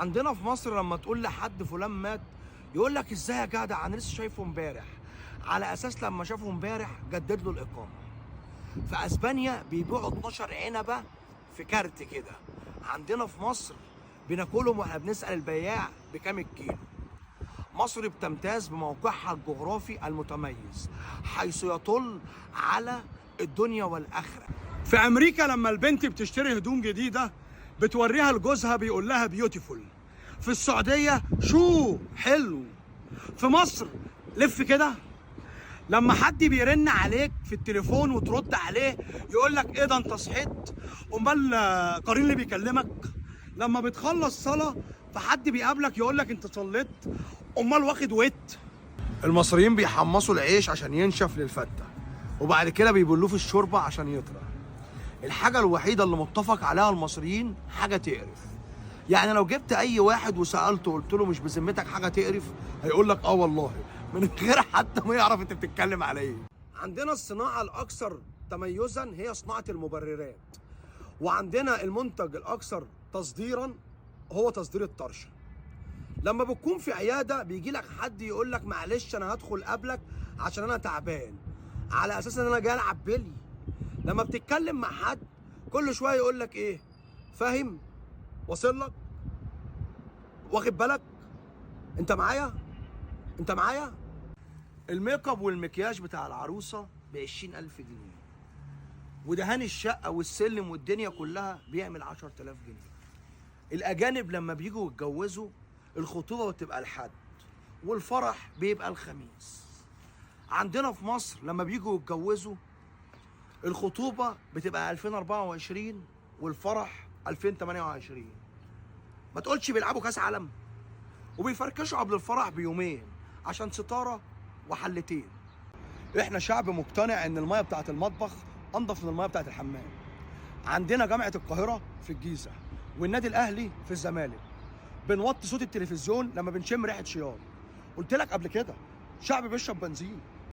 عندنا في مصر لما تقول لحد فلان مات يقول لك ازاي يا جدع انا لسه شايفه امبارح، على اساس لما شافه امبارح جدد له الاقامه. في اسبانيا بيبيعوا 12 عنبه في كارت كده، عندنا في مصر بناكلهم واحنا بنسال البياع بكام الكيلو. مصر بتمتاز بموقعها الجغرافي المتميز حيث يطل على الدنيا والاخره. في امريكا لما البنت بتشتري هدوم جديده بتوريها لجوزها بيقول لها بيوتيفول. في السعوديه شو حلو. في مصر لف كده، لما حد بيرن عليك في التليفون وترد عليه يقول لك ايه ده انت صحيت؟ امال قرين اللي بيكلمك؟ لما بتخلص صلاه فحد بيقابلك يقول لك انت صليت؟ امال واخد ويت؟ المصريين بيحمصوا العيش عشان ينشف للفته، وبعد كده بيبلوه في الشوربه عشان يطرى. الحاجه الوحيده اللي متفق عليها المصريين حاجه تقرف. يعني لو جبت اي واحد وسالته قلت له مش بذمتك حاجه تقرف، هيقول لك اه والله، من غير حتى ما يعرف انت بتتكلم على ايه. عندنا الصناعه الاكثر تميزا هي صناعه المبررات، وعندنا المنتج الاكثر تصديرا هو تصدير الطرشه. لما بتكون في عياده بيجي لك حد يقول لك معلش انا هدخل قبلك عشان انا تعبان، على اساس ان انا جاي العب بلي. لما بتتكلم مع حد كل شويه يقول لك ايه، فاهم؟ واصل لك؟ واخد بالك؟ انت معايا؟ انت معايا؟ الميك اب والمكياج بتاع العروسه ب20,000 جنيه، ودهان الشقه والسلم والدنيا كلها بيعمل 10,000 جنيه. الاجانب لما بيجوا يتجوزوا الخطوبه بتبقى الحد والفرح بيبقى الخميس. عندنا في مصر لما بيجوا يتجوزوا الخطوبه بتبقى 2024 والفرح 2028. ما تقولش بيلعبوا كاس عالم وبيفركشوا قبل الفرح بيومين عشان ستاره وحلتين. احنا شعب مقتنع ان الميه بتاعت المطبخ انضف من الميه بتاعت الحمام. عندنا جامعه القاهره في الجيزه والنادي الاهلي في الزمالك بنوطي صوت التلفزيون لما بنشم ريحه شياط. قلت لك قبل كده شعب بيشرب بنزين.